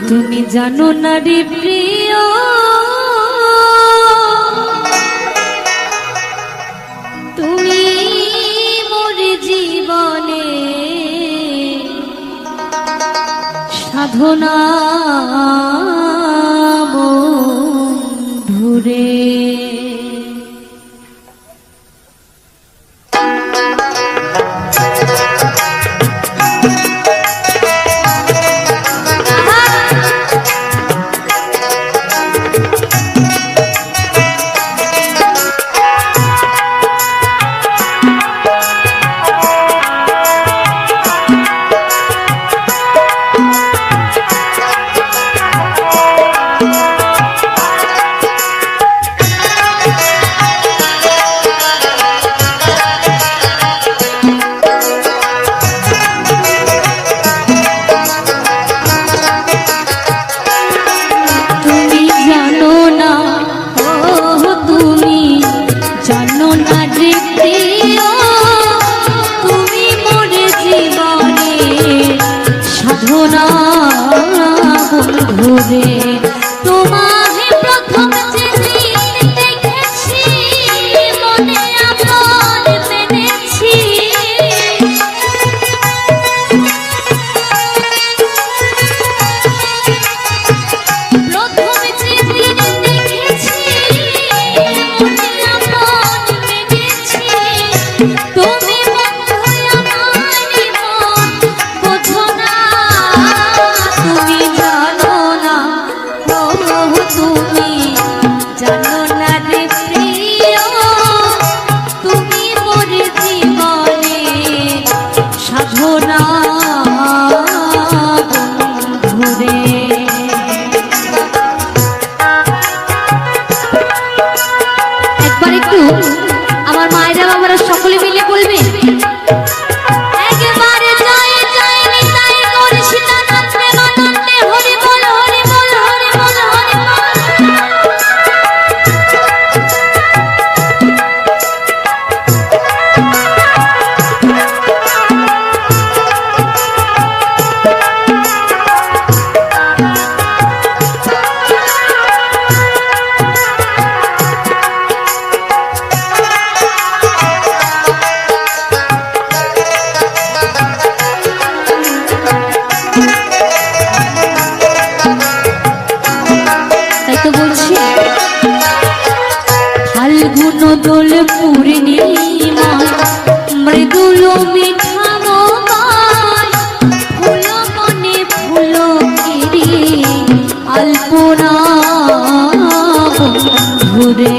তুমি জানো না রে প্রিয়, তুমি মোর জীবনে সাধনা বন্ধুরে। তোমাকে প্রথম যেদিন দেখেছি মনে আপন মেনেছি, প্রথম যেদিন দেখেছি মনে আপন মেনেছি, তুমি আমার মায়েরা বাবারা সকলে মিলে বলবে একবারে জয় জয় নিতাই গৌর সীতানন্দে আনন্দে হরি বল হরি বল হরি বল হরি ফাল্গুন দোল পূর্ণিমা মৃদুল মিঠা মোবাই ফুল মনে ফুল কিরি আলপনা বন্ধুরে।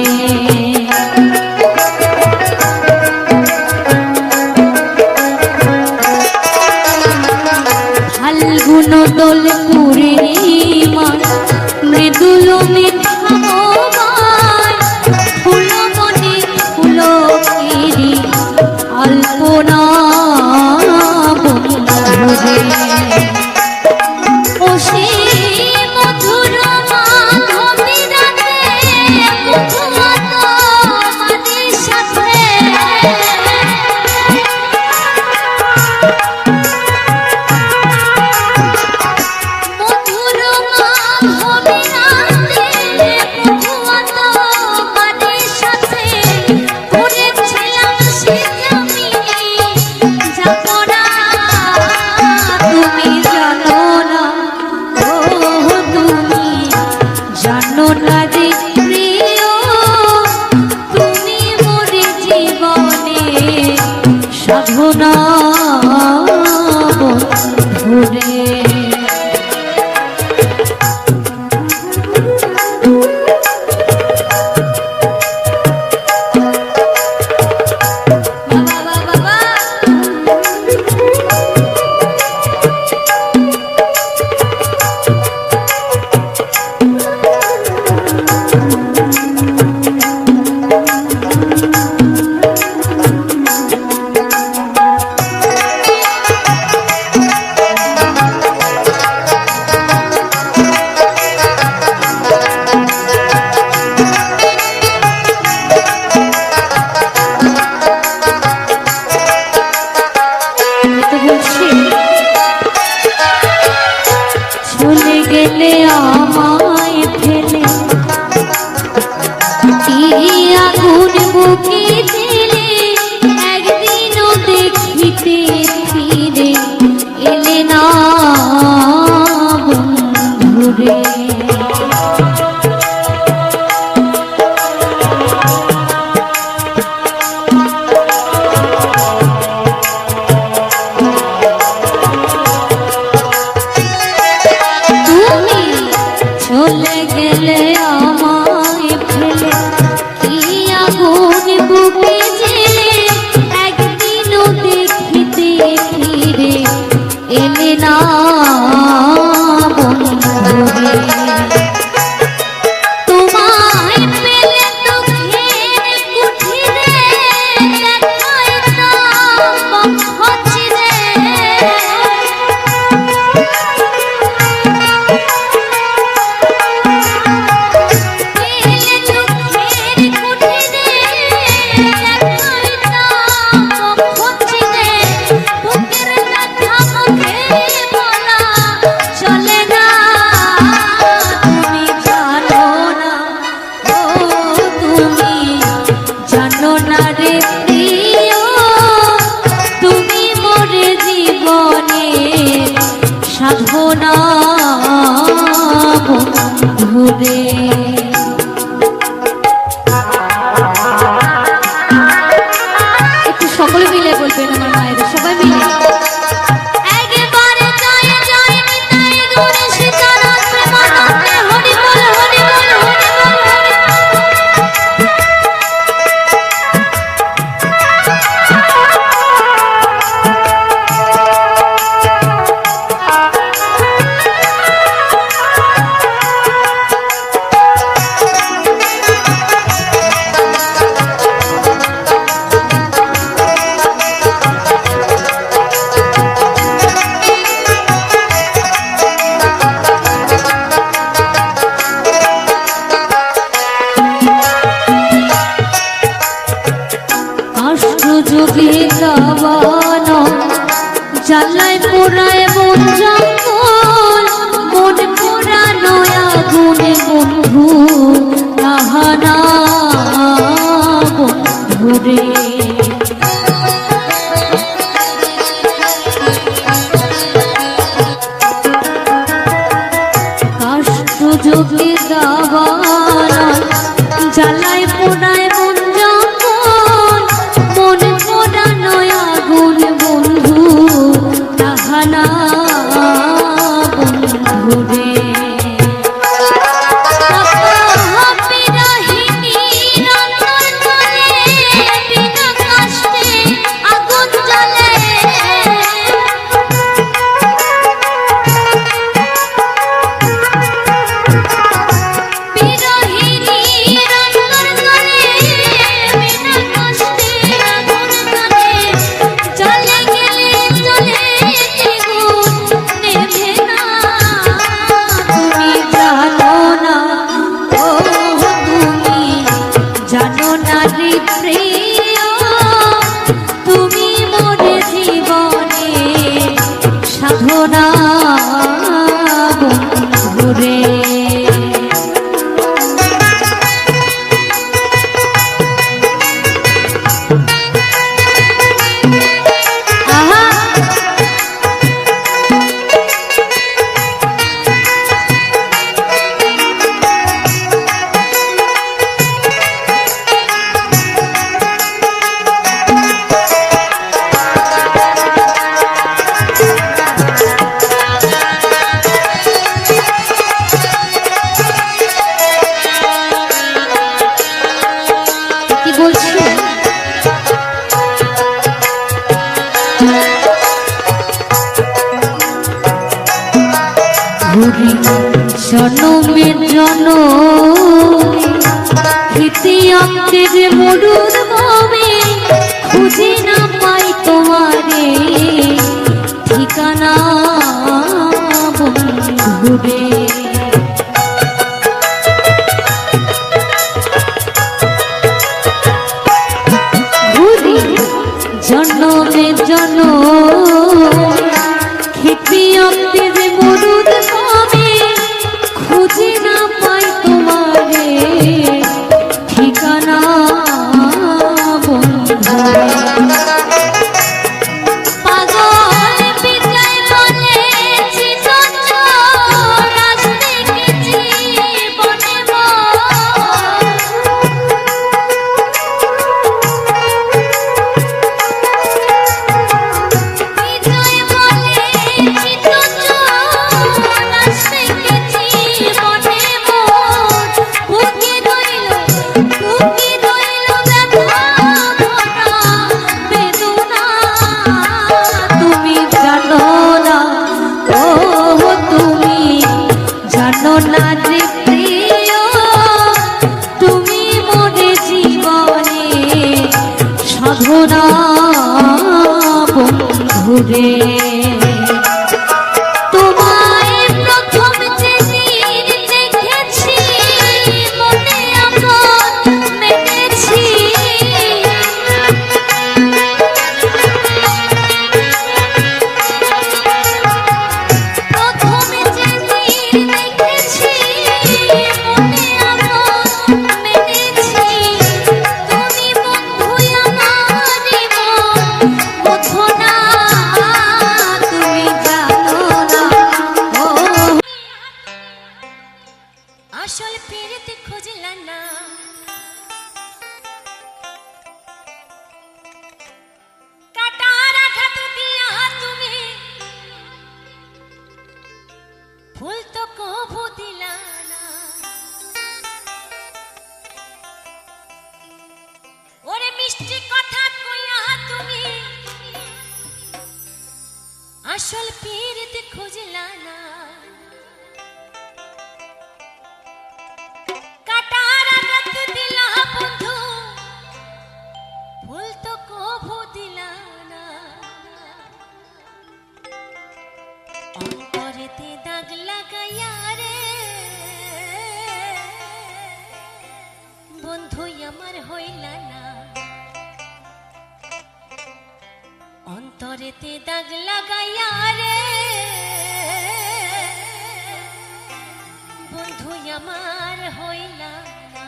ফাল্গুন দোল পূর্ণিমা মৃদুল মিঠা মোবাই ফুল মনে ফুল কিরি আলপনা বন্ধুরে। ও সেই মধুর মাধবী রাতে মধুমাত সকলে মিলে বলবেন আমার মায়েরা, সবাই মিলে। জ্বালায় পোড়ায় বন জঙ্গল, মন পোড়ানো আগুনে বন্ধু কাহানা বন্ধুরে। কাষ্ট যোগে দাবানা জ্বালায় পোড়ায় বন জঙ্গল, মন পোড়ানো আগুন বন্ধু কাহানা বন্ধুরে। জনমে জনমে মরুর ভাবে খুঁজে না পাই তোমারে ঠিকানা বন্ধুরে। জনমে জনমে খেতে অন্তের মরুর ভাবে খুঁজে না পাই তোমারে ঠিকানা বন্ধুরে। পাগল বিদায় বলেছি আসল পেরেতে খুঁজলা না কাটার আঘাত দিয়া তুমি ফুল তো কভু দিলা না ওরে মিষ্টি কথা কইয়া তুমি আসল পেরেতে খুঁজলা না কাটার আঘাত দিলা বন্ধু ফুল তো কভু দিলা না অন্তরেতে দাগ লাগাইয়া রে বন্ধু আমার হইলা না অন্তরেতে দাগ লাগাইয়া রে বন্ধু আমার হইলা না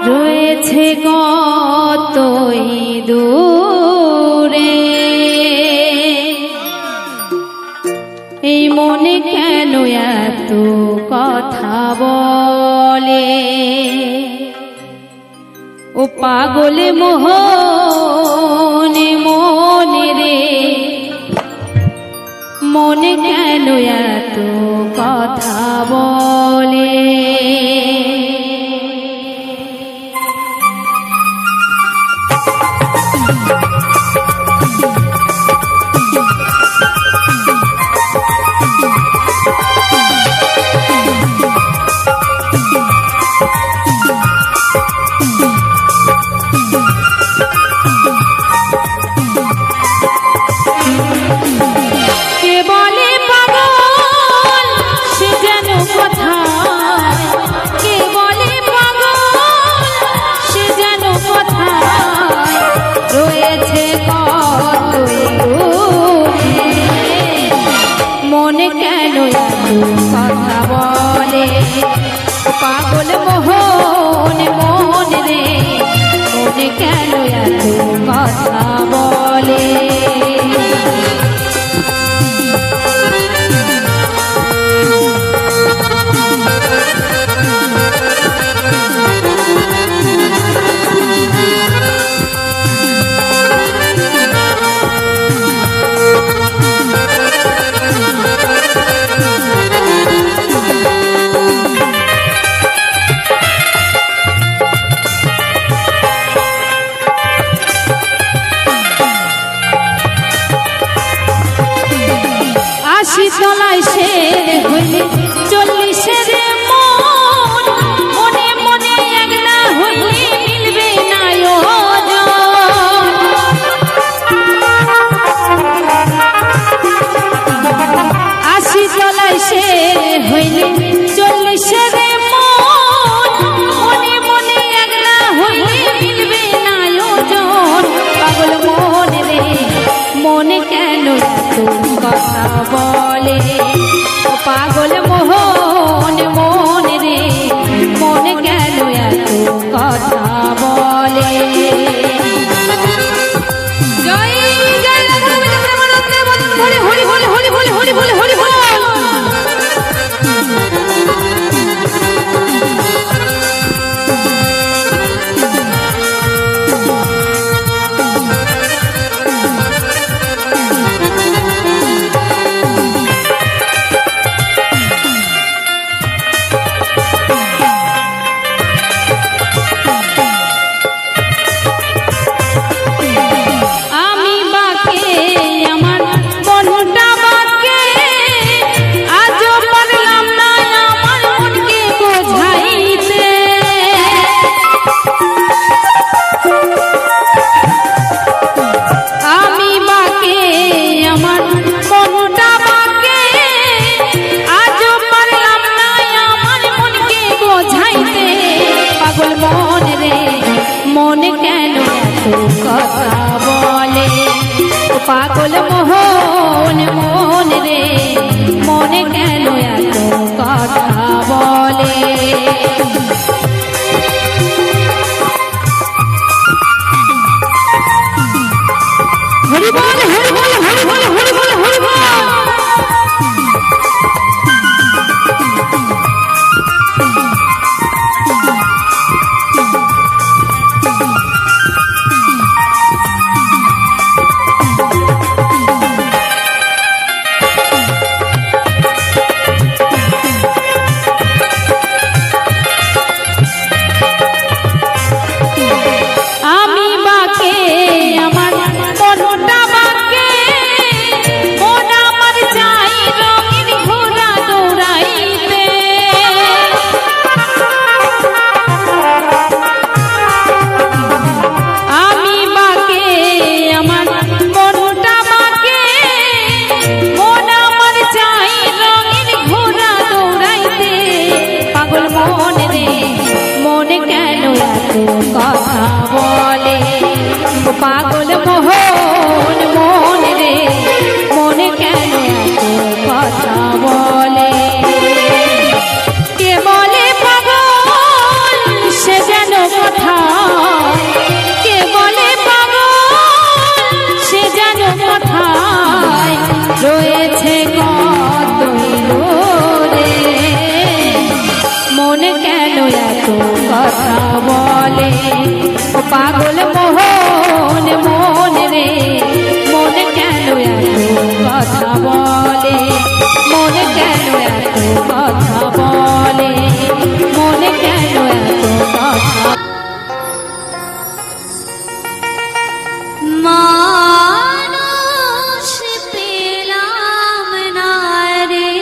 রয়েছে কতই দূরে, এই মনে কেন এত কথা বলে, ও পাগল মোহনে মনে রে, মনে কেন এত কথা বলে। পাগল মোহন মন রে, মনে কেন এত কথা বলে। তলায় শের হইলে 40-এর মন, মনে মনে একলা হইলে মিলবে না ওজন। আশি তলায় শের হইলে 40-এর মন, মনে মনে একলা হইলে মিলবে না ওজন। পাগল মন রে, মনে কেন কথা বলে, পাগল মোহন মন রে, মনে কেন এত কথা বলে। জয় জয় হরি হরি হরি হরি হরি হরি হরি হরি হরি। মনে কেন এত কথা বলে, পাগল মোহন মন রে, মনে কেন এত কথা বলে। হরি বল হরি বল হরি বল হরি বল হরি বল। কথা বলে, পাগল মোহন মন রে, মনে কেন এত কথা বলে। কে বলে পাগল সে যেন কথা পাগল মোহন মন রে মন কেন এত কথা বলে মন কেন এত কথা বলে মন কেন এত কথা মানুষ পেলাম না রে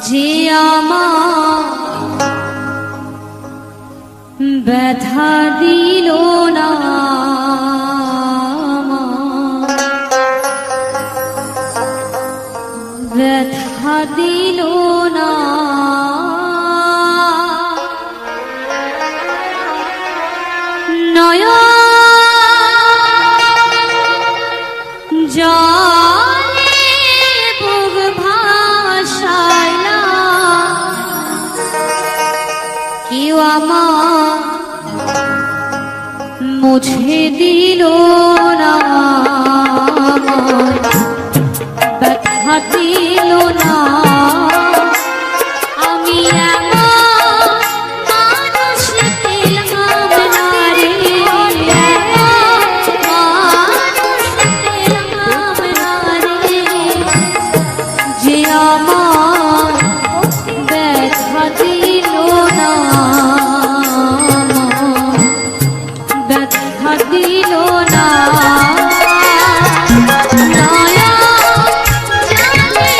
যে আমার ব্যথা দিল না ব্যথা দিল না জলে বুক ভাসায় না কেউ আমার মুছে দিল না ব্যথা দিল না আমি মানুষ পেলাম না রে মানুষ পেলাম না রে যে আমার ব্যথা দিল না ব্যথা দিল না নয়া জানে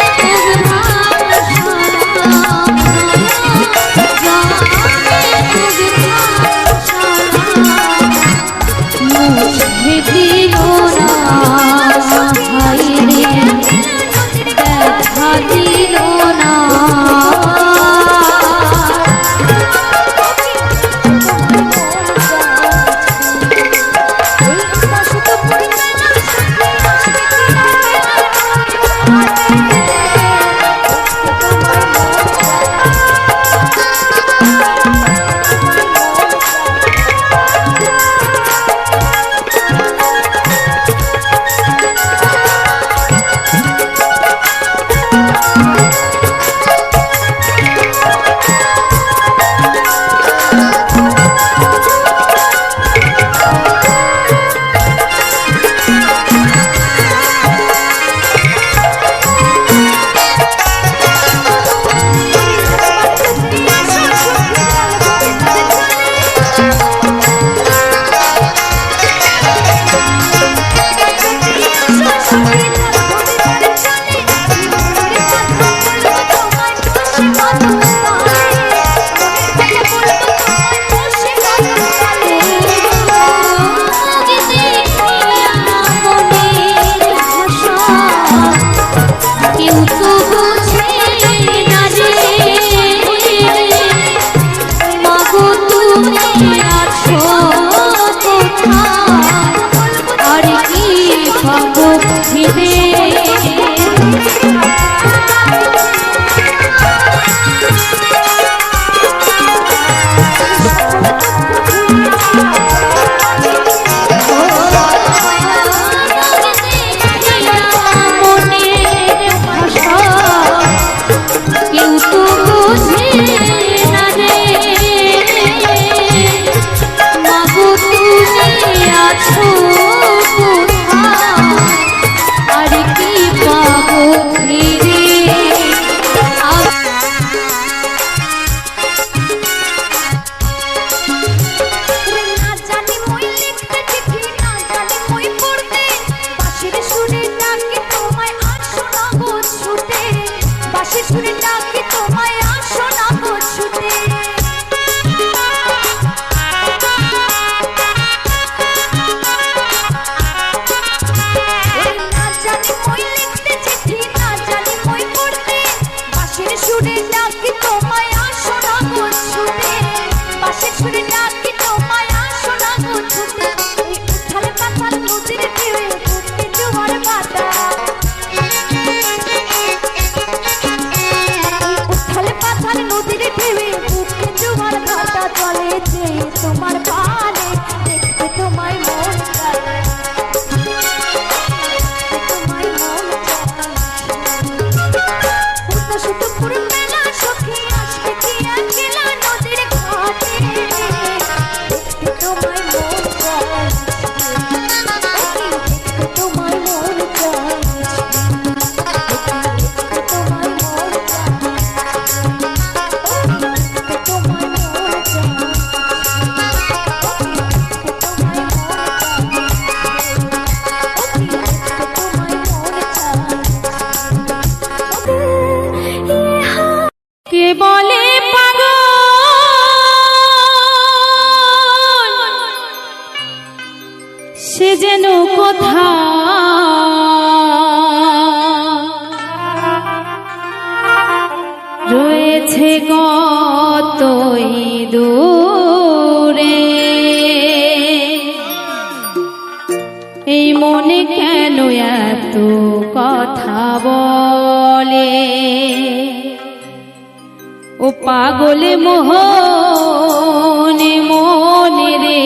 ও পাগল মোহন মন রে,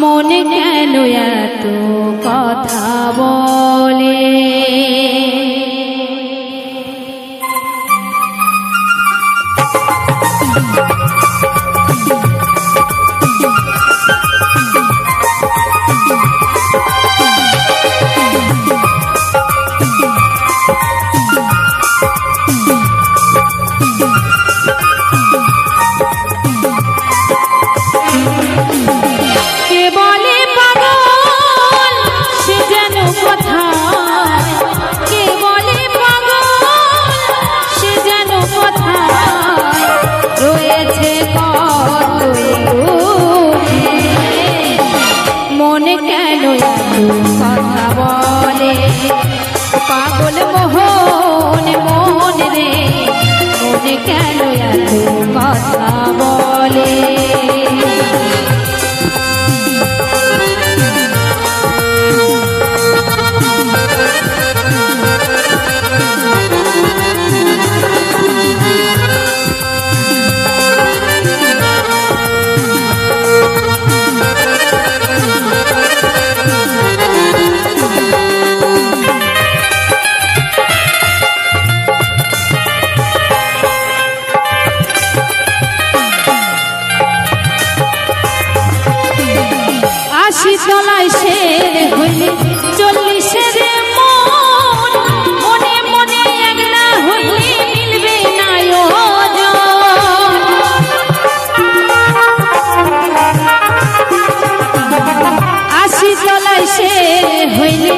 মনে কেন এত কথা বলে? কথা বলে পাগল মোহন মন রে, মনে কেন এত কথা বলে? তলায় শের হইলে 40 মন, মনে মনে একলা হইলে মিলবে না ওজন। 80 তলায় শের হইলে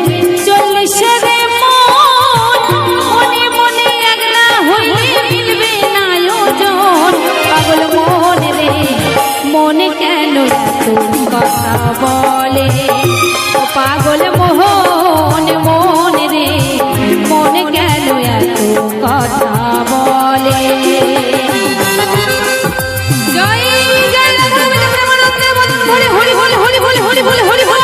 40 মন, মনে মনে একলা হইলে মিলবে না ওজন। পাগল মন রে, মনে কেন এত কথা বলে? পাগল মোহন মন রে, মনে কেন এত কথা বলে? জয় জয় হরি হরি হরি হরি হরি হরি হরি হরি বল।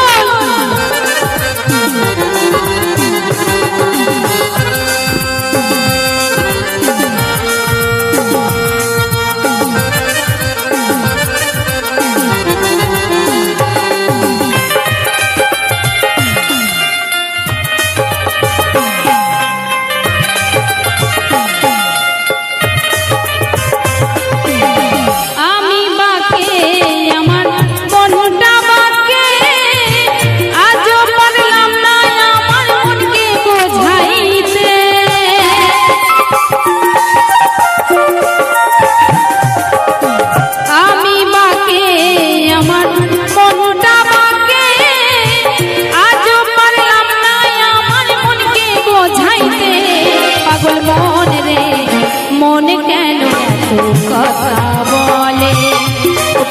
মনে কেন এত কথা বলে?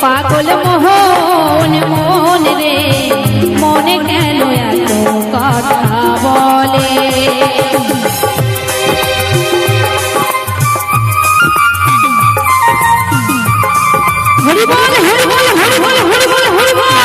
পাগল মোহন মন রে, মনে কেন এত কথা বলে? হরি বল হরি বল হরি বল হরি বল হরি বল।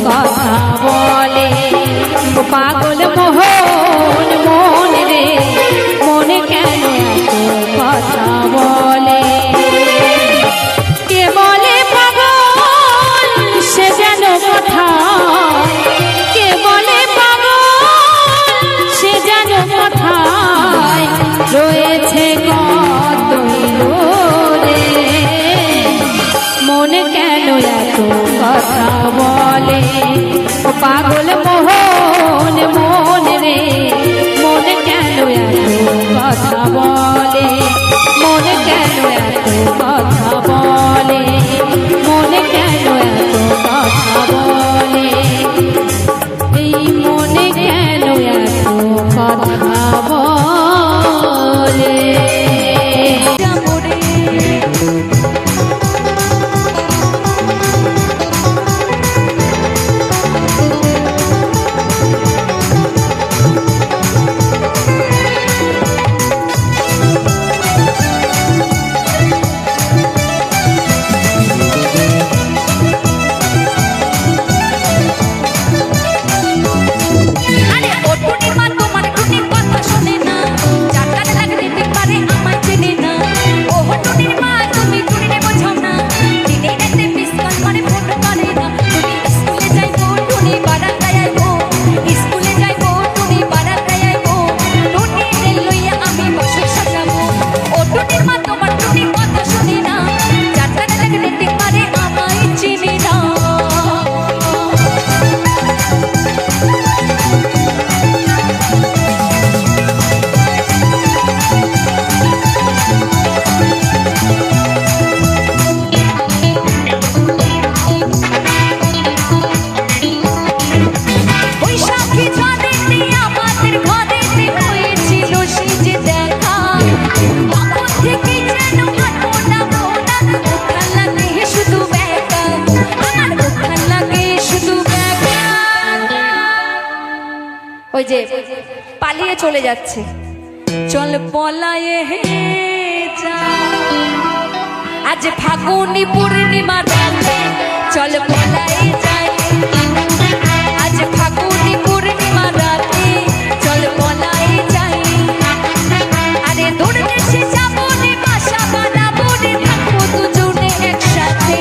কথা বলে পাগল মোহন মন রে, মনে কেন এত কথা বলে? কে বলে পাগল সে যেন কোথায়, কে বলে পাগল সে যেন কোথায় রয়েছে কত দূরে, মনে কেন এত কথা বলে? ওই যে পালিয়ে চলে যাচ্ছে, চল পলায়ে হে যা, আজ ফাগুনি পূর্ণিমা রাতে চল পলায়ে যাই, আজ ফাগুনি পূর্ণিমা রাতে চল পলায়ে যাই, আরে দূর দেশে যাবো রে বাসা বানাবো রে থাকবো দুজনে একসাথে,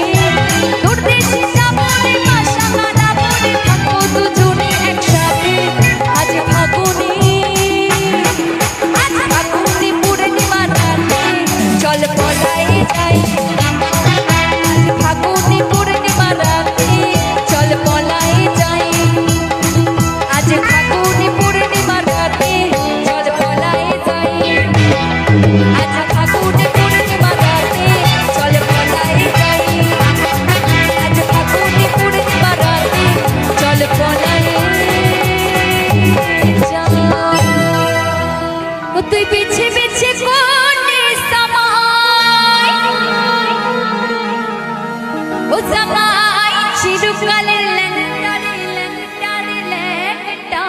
দূর দেশে যাবো রে বাসা বানাবো রে থাকবো দুজনে একসাথে, আজ ফাগুনি পূর্ণিমা রাতে চল পলায়ে যাই, আজ ফাগুনি পূর্ণিমা রাতে চল পলায়ে যাই, আজ ফাগুনি পূর্ণিমা রাতে চল পলায়ে যাই, আজ ফাগুনি পূর্ণিমা রাতে চল পলায়ে যাই, আজ ফাগুনি পূর্ণিমা রাতে চল পলায়ে যাই। ও তুই পিছে পিছে কোনে সময়, ও সময় চিরকালের ল্যাংটারে ল্যাংটারে ল্যাংটা,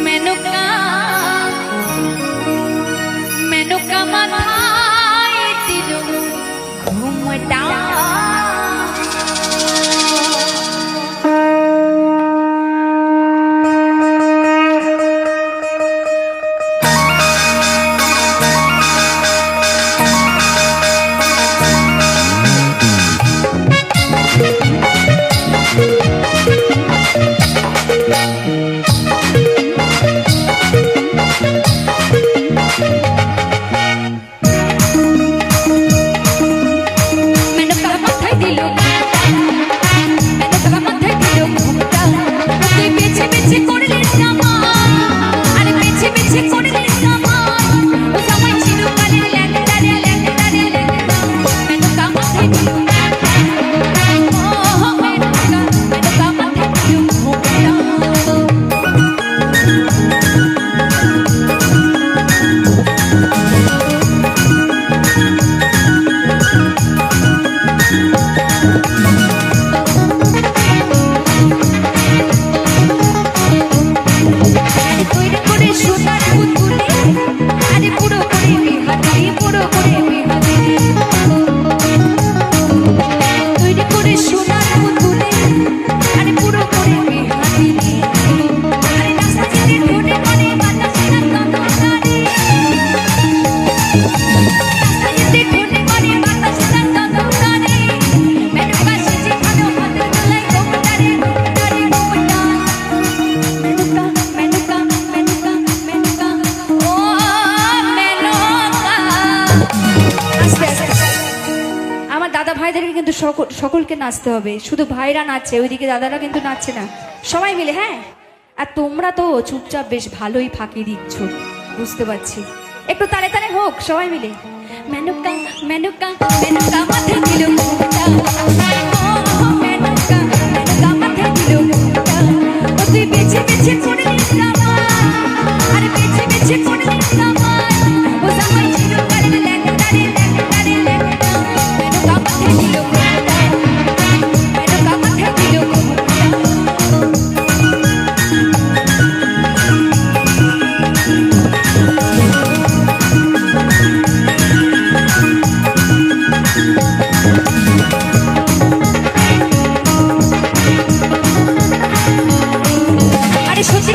মেনকা মেনকা মাথায় দিল ঘুমটা, মেনকা মাথায় দিল ঘুমটা, মেনকা মাথায় দিল ঘুমটা, তুই পিছে পিছে করলি সামান, আরে পিছে পিছে করলি সামান, ও সময় চিরকালের ল্যাংটারে ল্যাংটারে ল্যাংটা, মেনকা মাথায় দিল ঘুমটা, ও মেনকা মাথায় দিল ঘুমটা। আরে তৈরি করে সোনার পুতুলে, আরে পুরো করে বিহারি, পুরো করে বিহারি, তৈরি করে সোনার পুতুলে, আরে পুরো করে বিহারি, আরে রাস্তা জেলে ঢোনে মানে বাতাসে না ততটারে, রাস্তা জেলে ঢোনে মানে বাতাসে না ততটারে, মেনকা সেজে ভালো হাতের গলায় ঘোমটারে ঘোমটারে ঘোমটা, মেনকা মেনকা মেনকা মেনকা, ও মেনকা। আস্তে আস্তে আমার দাদা ভাইদেরকে কিন্তু সকলকে নাচতে হবে, শুধু ভাইরা নাচছে, ওইদিকে দাদারা কিন্তু নাচছে না, সবাই মিলে। হ্যাঁ, আর তোমরা তো চুপচাপ বেশ ভালোই ফাঁকি দিচ্ছ, বুঝতে পারছি, একটু তালে তালে হোক সবাই মিলে। মেনকা মেনকা মেনকা মাথায় দিল ঘুমটা, ও মেনকা মেনকা মাথায় দিল ঘুমটা, ও তুই বেছে বেছে করলি সামান, আরে বেছে বেছে করলি সামান, ও সময় চিরকালের ল্যাংটারে ল্যাংটারে ল্যাংটা, মেনকা মাথায় দিল ঘুমটা, মেনকা মাথায় দিল ঘুমটা। আরে সত্যি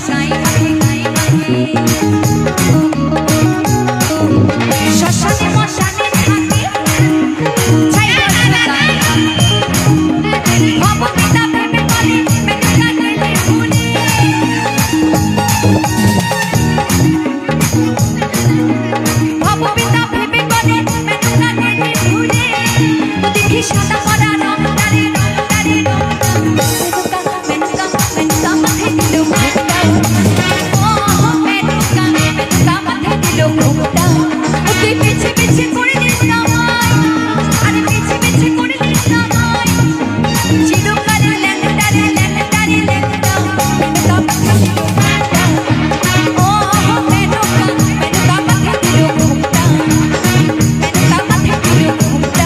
সাই গায়ে গায়ে গায়ে শ্মশানে মশানে থাকে ছাই গায়ে ভবপিতা ভেবে বলে মেনকা গেলে ভুলে ভবপিতা ভেবে বলে মেনকা গেলে ভুলে দেখি সাদা পরা রং তারে মেনকা মেনকা মাথায় দিল ঘুমটা ও মেনকা মেনকা মাথায় দিল ঘুমটা ওকে পিছে পিছে করে দিস না আমায় আরে পিছে পিছে করে দিস না আমায় চিরকালে ল্যাংটারে ল্যাংটারে ল্যাংটা মেনকা মাথায় দিল ঘুমটা ও মেনকা মেনকা মাথায় দিল ঘুমটা মেনকা মাথায় দিল ঘুমটা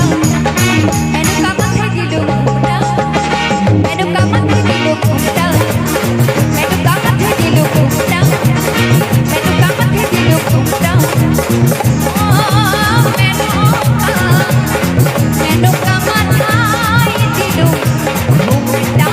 মেনকা মাথায় দিল ঘুমটা মেনকা মাথায় দিল ঘুমটা মেনকা মাথায় দিল ঘুমটা মেনকা মাথায় দিল ঘুমটা ও মেনকা মাথায় দিল ঘুমটা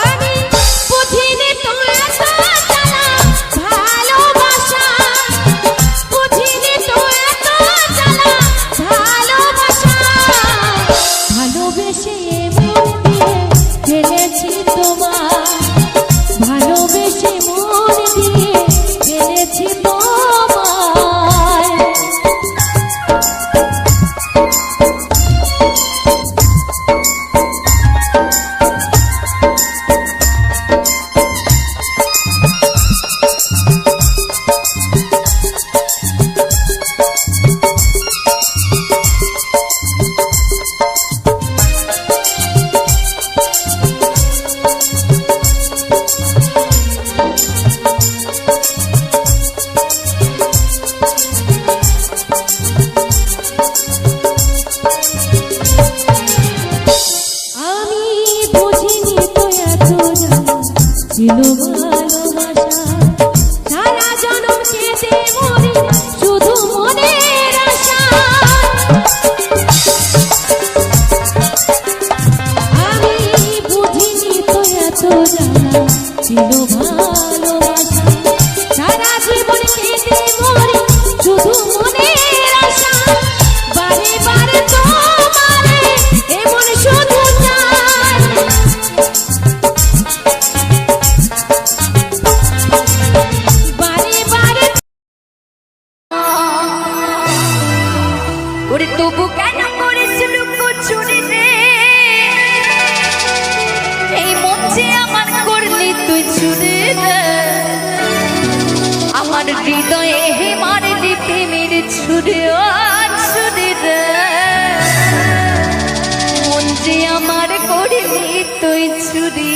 আমি বুঝিনি তোর এত জ্বালা ভালোবাসা বুঝিনি তোর এত জ্বালা ভালোবাসা ভালোবেসে মন দিয়ে ফেলেছি তোমার ভালোবেসে মন দিয়ে ফেলেছি তোমার আমি বুঝিনি তো এত জ্বালা ছিল ভালোবাসা সারা জনম কেঁদে মরি শুধু মনের আশা আমি বুঝিনি তো এত জ্বালা ছিল ভালোবাসা সারা জীবন কেঁদে মরি শুধু মনের আশা বারে বারে তোমারে এমন শুধু চাই বারে বারে ওরে তবু কেন করেছিল চুরি রে এই মন যে আমার করলি তুই চুরি রে আমার হৃদয়ে হে মারলি প্রেমের ছুরি ও ছুরি রে মন যে আমার করলি তুই চুরি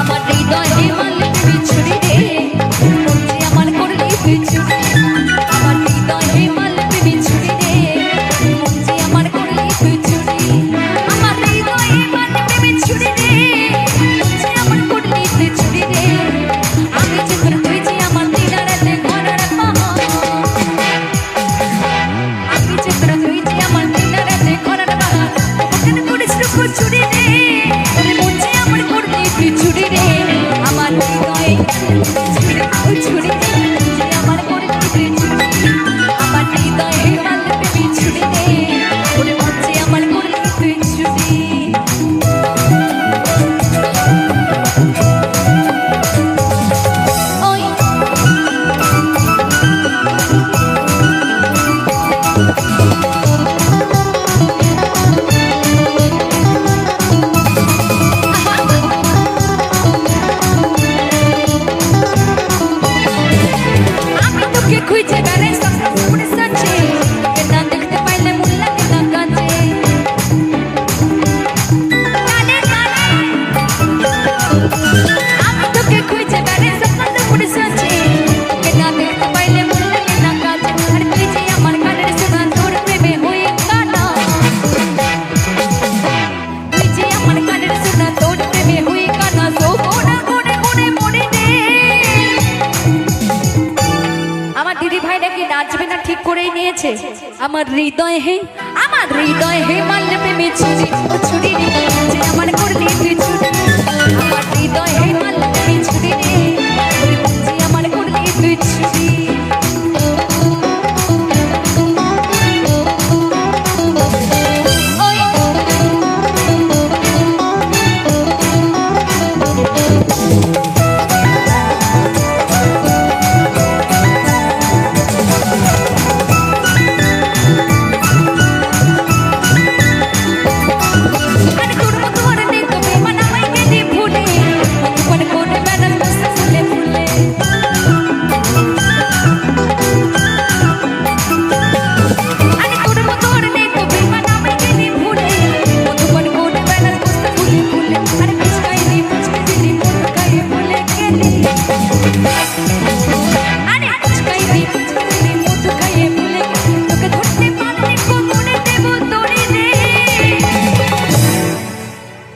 আমার হৃদয়ে মারলি তুই ছুরি রে মন যে আমার করলি তুই চুরি আমার হৃদয়ে মারলি তুই ছুরি রে মন যে আমার করলি তুই চুরি আমার হৃদয়ে মারলি তুই ছুরি রে মন যে আমার করলি তুই চুরি রে আমি যে তোর তুই যে আমার দিনারাতে ঘরের পাহাড় আমি যে তোর তুই যে আমার দিনারাতে ঘরের পাহাড় কেন করেছিস চুরি রে মন যে আমার করলি তুই চুরি রে আমার হৃদয়ে ছুরি রে নাচবে না ঠিক করেই নিয়েছে। আমার হৃদয় হে মারলে প্রেমে ছুরি ও ছুরি রে, যে আমার করলি তুই ছুরি। আমার হৃদয় হে মারলে প্রেমে ছুরি রে, যে আমার করলি তুই ছুরি।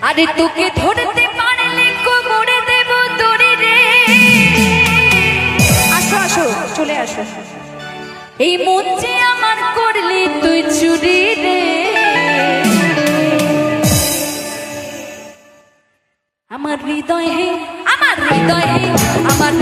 আরে তোকে ধরতে পারলে কোমরে দেব দড়ি রে। আসো আসো চলে আসো। এই মন যে আমার করলি তুই চুরি রে। আমার হৃদয় হে আমার